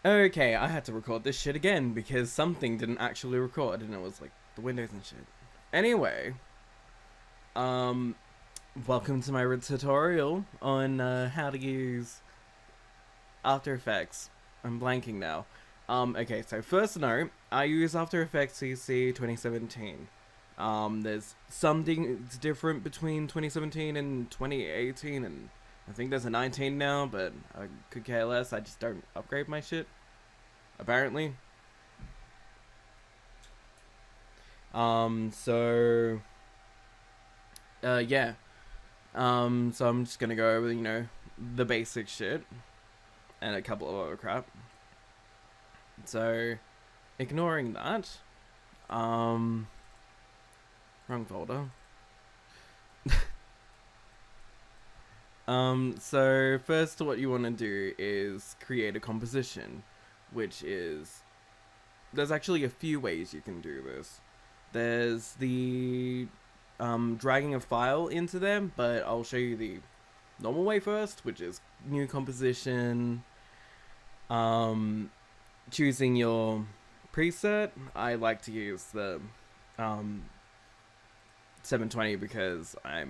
Okay, I had to record this shit again because something didn't actually record and it was like the windows and shit. Anyway, um, welcome to my tutorial on how to use After Effects. I'm blanking now. Okay, so first note, I use After Effects CC 2017. There's something that's different between 2017 and 2018, and I think there's a 19 now, but I could care less. I just don't upgrade my shit, apparently. So yeah. So I'm just gonna go over, the basic shit and a couple of other crap. So, ignoring that, wrong folder. So first what you want to do is create a composition, which is, there's actually a few ways you can do this. There's the dragging a file into them, but I'll show you the normal way first, which is new composition, choosing your preset. I like to use the 720 because I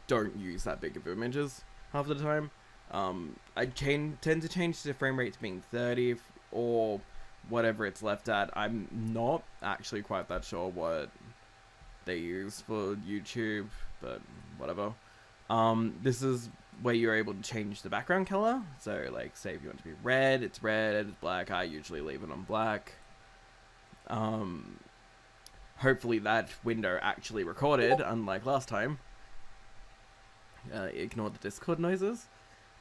don't use that big of images half the time. I tend to change the frame rate to being 30 or whatever it's left at. I'm not actually quite that sure what they use for YouTube, but whatever. This is where you're able to change the background color. So, like, say if you want it to be red, it's black. I usually leave it on black. Hopefully that window actually recorded, unlike last time. Ignore the Discord noises.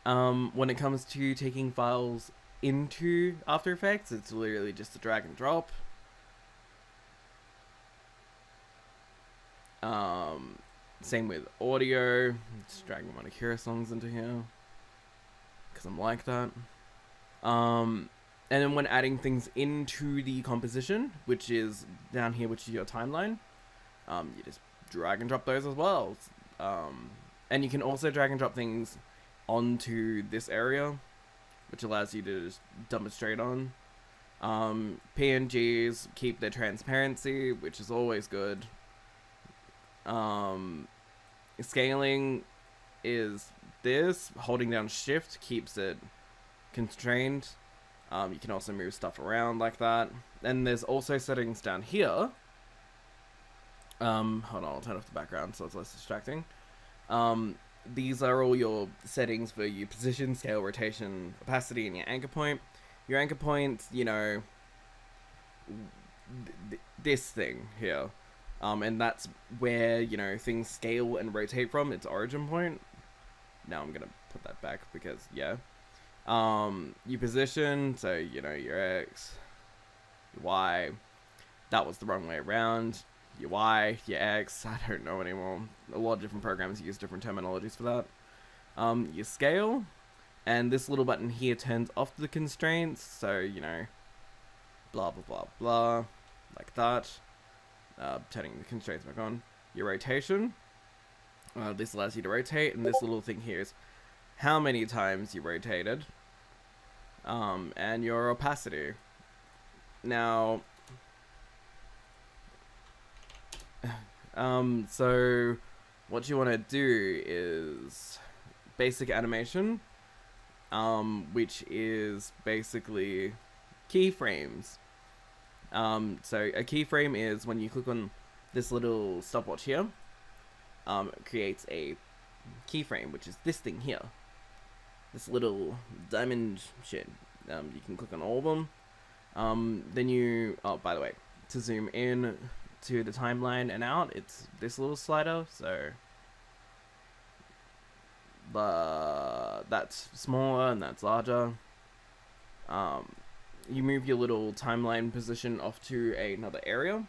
When it comes to taking files into After Effects, it's literally just a drag and drop. Same with audio. Just dragging one of Kira songs into here because I'm like that. And then when adding things into the composition, which is down here, which is your timeline, you just drag and drop those as well. And you can also drag and drop things onto this area, which allows you to just dump it straight on. PNGs keep their transparency, which is always good. Scaling is this. Holding down shift keeps it constrained. You can also move stuff around like that. And there's also settings down here. Hold on, I'll turn off the background so it's less distracting. These are all your settings for your position, scale, rotation, opacity, and your anchor point. Your anchor point, this thing here. And that's where, things scale and rotate from, its origin point. Now I'm gonna put that back because, yeah. Your position, so, your X, your Y. That was the wrong way around. Your Y, your X, I don't know anymore. A lot of different programs use different terminologies for that. Your scale, and this little button here turns off the constraints, so, blah, blah, blah, blah, like that. Turning the constraints back on. Your rotation, this allows you to rotate, and this little thing here is how many times you rotated. And your opacity. Now, so what you want to do is basic animation, which is basically keyframes. So a keyframe is when you click on this little stopwatch here, it creates a keyframe, which is this thing here. This little diamond shit. You can click on all of them. Then you, oh, by the way, to zoom in to the timeline and out, it's this little slider, so that's smaller and that's larger. You move your little timeline position off to another area,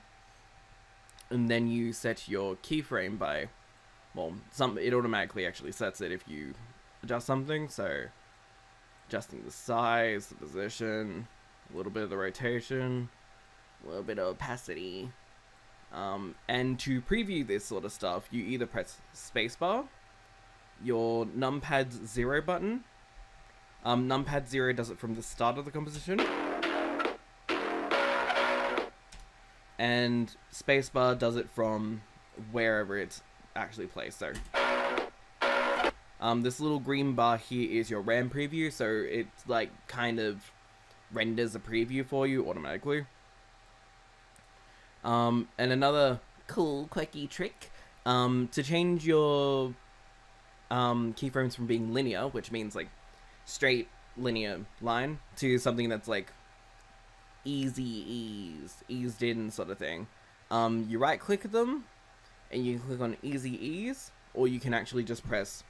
and then you set your keyframe by, well, it automatically actually sets it if you adjust something, so adjusting the size, the position, a little bit of the rotation, a little bit of opacity. And to preview this sort of stuff, you either press spacebar, your numpad's 0 button, Numpad 0 does it from the start of the composition, and spacebar does it from wherever it's actually placed. So this little green bar here is your RAM preview, so it's like kind of renders a preview for you automatically. And another cool quirky trick, to change your keyframes from being linear, which means like straight linear line, to something that's like eased in sort of thing. You right click them and you click on easy ease, or you can actually just press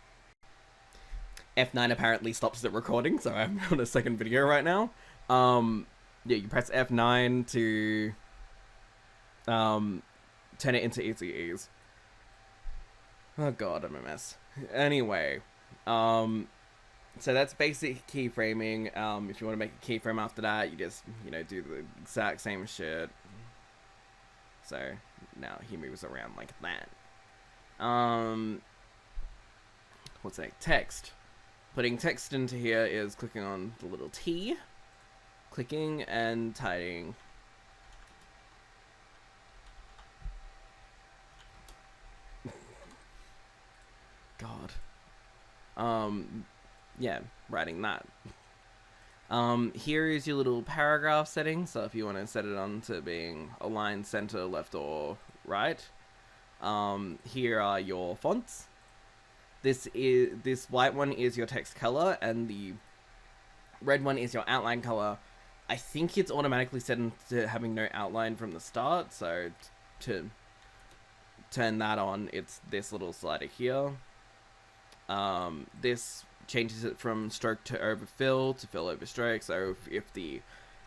F9. Apparently stops the recording, so I'm on a second video right now. Yeah, you press F9 to turn it into easy ease. Oh god, I'm a mess. Anyway, so that's basic keyframing. If you want to make a keyframe after that, you just, you know, do the exact same shit. So now he moves around like that. What's that? Text. Putting text into here is clicking on the little T, clicking and tidying. God. Yeah, writing that. Here is your little paragraph setting, so if you want to set it on to being aligned center, left, or right. Here are your fonts. This white one is your text color, and the red one is your outline color. I think it's automatically set into having no outline from the start, so to turn that on, it's this little slider here. This changes it from stroke to overfill to fill over stroke, so if the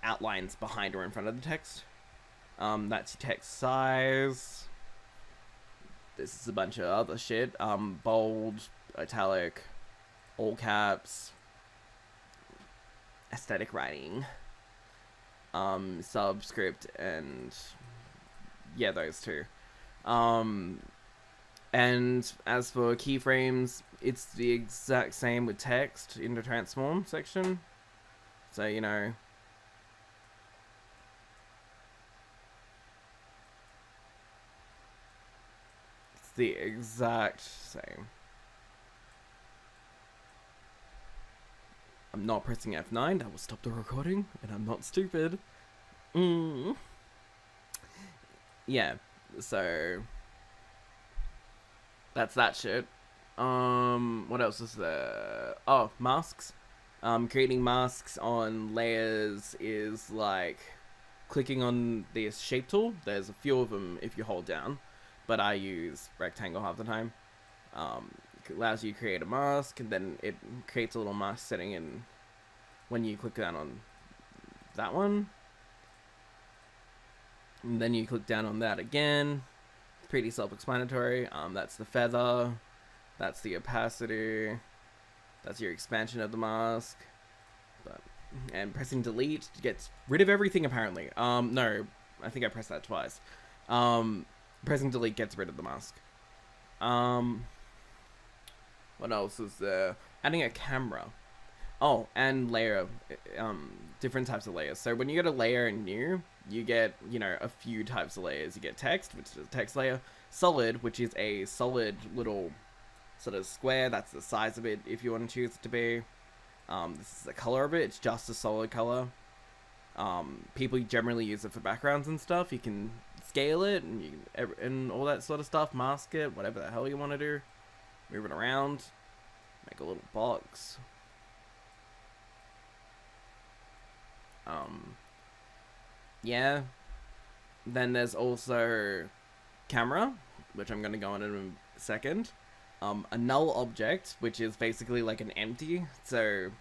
outline's behind or in front of the text. That's your text size. This is a bunch of other shit. Bold, italic, all caps, aesthetic writing, subscript, and yeah, those two. And as for keyframes, it's the exact same with text in the transform section. So, you know, it's the exact same. I'm not pressing F9, that will stop the recording, and I'm not stupid. Yeah, so that's that shit. What else is there? Oh, masks. Creating masks on layers is like clicking on this shape tool. There's a few of them if you hold down, but I use rectangle half the time. It allows you to create a mask, and then it creates a little mask setting in when you click down on that one. And then you click down on that again. Pretty self-explanatory. That's the feather. That's the opacity. That's your expansion of the mask. And pressing delete gets rid of everything, apparently. No, I think I pressed that twice. Pressing delete gets rid of the mask. What else is there? Adding a camera. Oh, and layer. Different types of layers. So when you get a layer in new, you get, you know, a few types of layers. You get text, which is a text layer. Solid, which is a solid little sort of square. That's the size of it if you want to choose it to be. This is the color of it. It's just a solid color. People generally use it for backgrounds and stuff. You can scale it and you can, and all that sort of stuff. Mask it, whatever the hell you want to do. Move it around. Make a little box. Yeah. Then there's also camera, which I'm going to go on in a second. A null object, which is basically like an empty, so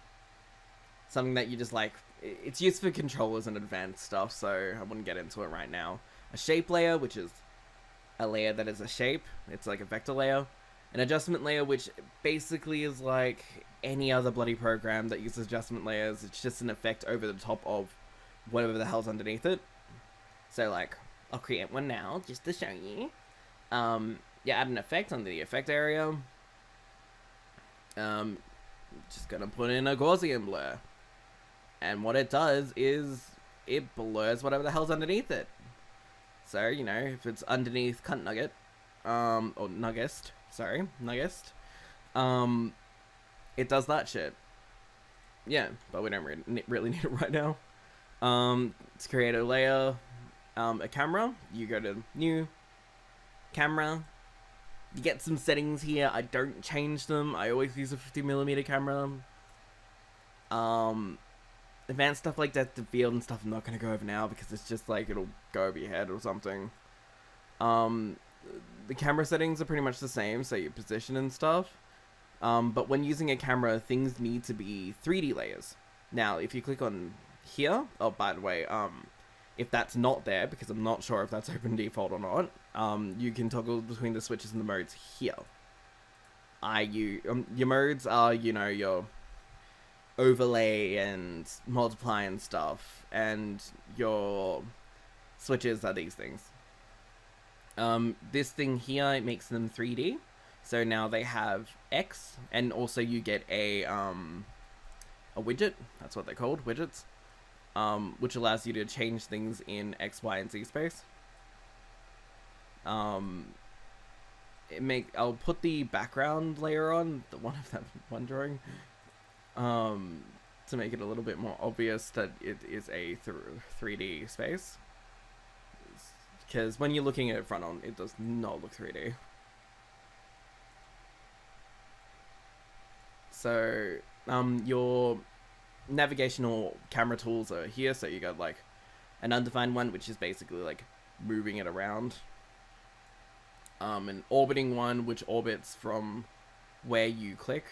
something that you just like, it's used for controllers and advanced stuff, so I wouldn't get into it right now. A shape layer, which is a layer that is a shape, it's like a vector layer. An adjustment layer, which basically is like any other bloody program that uses adjustment layers. It's just an effect over the top of whatever the hell's underneath it. So like, I'll create one now, just to show you. Yeah, add an effect on the effect area. Just gonna put in a Gaussian blur. And what it does is it blurs whatever the hell's underneath it. So, you know, if it's underneath Cunt Nugget, or Nuggest, sorry, Nuggest, it does that shit. Yeah, but we don't really need it right now. To create a layer, a camera, you go to New, Camera, you get some settings here. I don't change them. I always use a 50mm camera. Advanced stuff like depth of field and stuff I'm not going to go over now because it's just like it'll go over your head or something. The camera settings are pretty much the same, so your position and stuff. But when using a camera, things need to be 3D layers. Now, if you click on here, oh, by the way, if that's not there, because I'm not sure if that's open default or not, you can toggle between the switches and the modes here. Your modes are, you know, your overlay and multiply and stuff, and your switches are these things. This thing here, it makes them 3D, so now they have X, and also you get a widget, that's what they're called, widgets, which allows you to change things in X, Y, and Z space. I'll put the background layer on, the one of that one drawing, to make it a little bit more obvious that it is a 3D space. Because when you're looking at it front on, it does not look 3D. So, your navigational camera tools are here, so you got like an undefined one, which is basically like moving it around. An orbiting one, which orbits from where you click.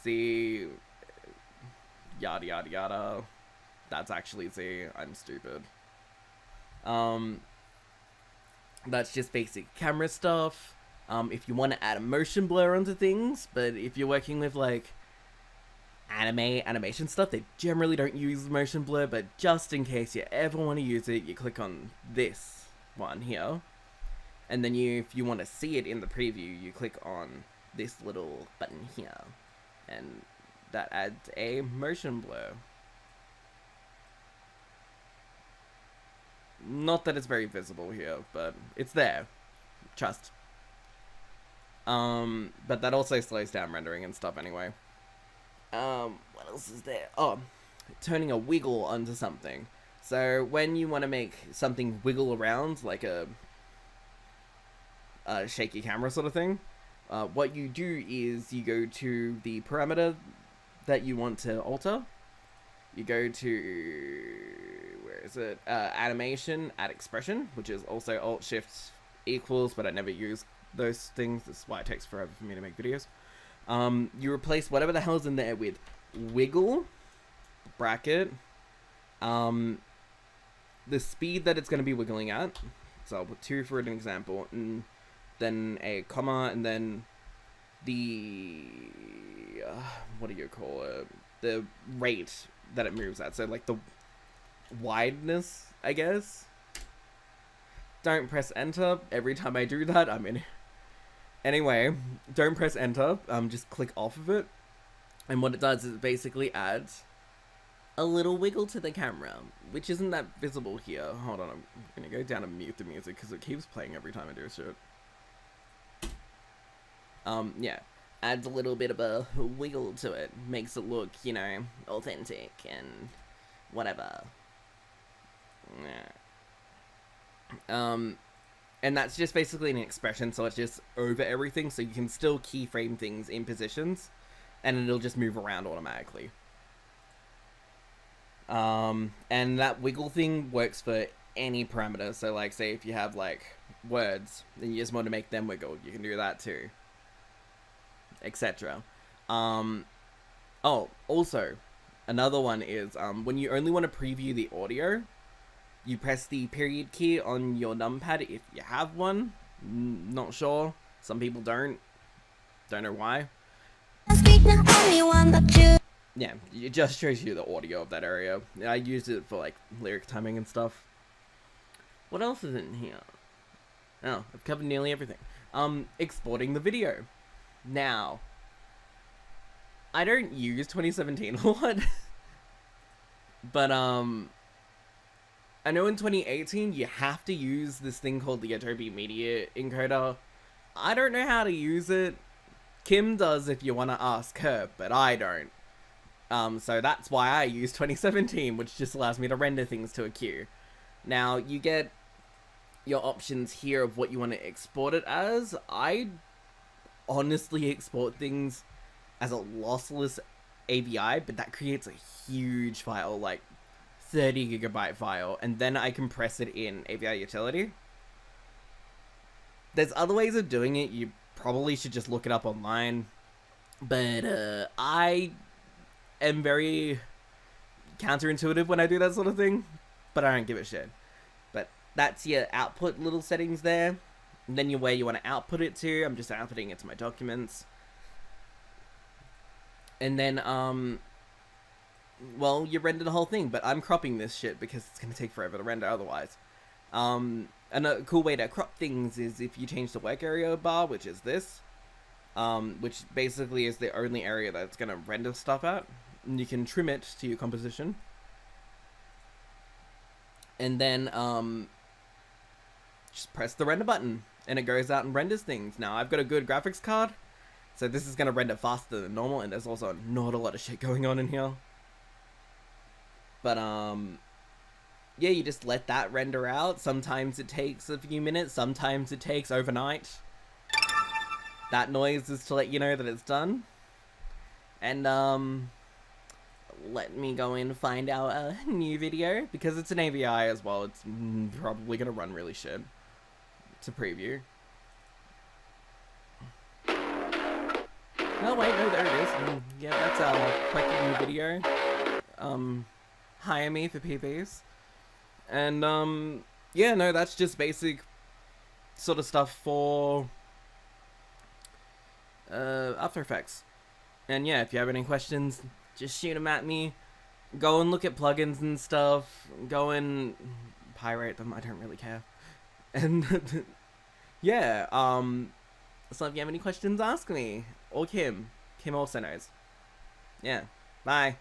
Z, yada yada yada. That's actually Z. I'm stupid. That's just basic camera stuff. If you want to add a motion blur onto things, but if you're working with like animation stuff, they generally don't use motion blur, but just in case you ever want to use it, you click on this one here, and then if you want to see it in the preview, you click on this little button here, and that adds a motion blur. Not that it's very visible here, but it's there. Trust. But that also slows down rendering and stuff anyway. What else is there? Oh, turning a wiggle onto something. So when you want to make something wiggle around, like a shaky camera sort of thing, what you do is you go to the parameter that you want to alter. You go to, where is it? Animation, add expression, which is also Alt-Shift equals, but I never use those things. That's why it takes forever for me to make videos. You replace whatever the hell's in there with wiggle, bracket, the speed that it's going to be wiggling at. So I'll put 2 for an example, and then a comma, and then the, what do you call it? The rate that it moves at. So like the wideness, I guess. Don't press enter every time I do that. I mean, anyway, don't press enter. Just click off of it. And what it does is it basically adds a little wiggle to the camera, which isn't that visible here. Hold on, I'm gonna go down and mute the music because it keeps playing every time I do shit. Yeah, adds a little bit of a wiggle to it, makes it look, you know, authentic and whatever. Yeah. And that's just basically an expression, so it's just over everything, so you can still keyframe things in positions, and it'll just move around automatically. And that wiggle thing works for any parameter, so like, say if you have like words, and you just want to make them wiggle, you can do that too, etc. Oh, also, another one is, when you only want to preview the audio, you press the period key on your numpad if you have one. Not sure. Some people don't. Don't know why. Yeah, it just shows you the audio of that area. I used it for like lyric timing and stuff. What else is in here? Oh, I've covered nearly everything. Exporting the video. Now, I don't use 2017 a lot, but I know in 2018 you have to use this thing called the Adobe Media Encoder. I don't know how to use it. Kim does if you want to ask her, but I don't. So that's why I use 2017, which just allows me to render things to a queue. Now, you get your options here of what you want to export it as. I honestly export things as a lossless AVI, but that creates a huge file, like 30 gigabyte file, and then I compress it in AVI Utility. There's other ways of doing it. You probably should just look it up online, but I am very counterintuitive when I do that sort of thing, but I don't give a shit. But that's your output little settings there. And then where you want to output it to. I'm just outputting it to my documents. And then, well, you render the whole thing, but I'm cropping this shit because it's going to take forever to render otherwise. And a cool way to crop things is if you change the work area bar, which is this, which basically is the only area that's going to render stuff at. And you can trim it to your composition. And then, just press the render button, and it goes out and renders things. Now, I've got a good graphics card, so this is going to render faster than normal, and there's also not a lot of shit going on in here. But, yeah, you just let that render out. Sometimes it takes a few minutes, sometimes it takes overnight. That noise is to let you know that it's done. And, let me go and find out a new video, because it's an AVI as well. It's probably going to run really shit to preview. Oh wait, no, there it is. Yeah, that's our Quirky new video. Hire me for PVs. And, yeah, no, that's just basic sort of stuff for After Effects. And yeah, if you have any questions, just shoot them at me. Go and look at plugins and stuff. Go and pirate them. I don't really care. And yeah, so if you have any questions, ask me. Or Kim. Kim also knows. Yeah. Bye.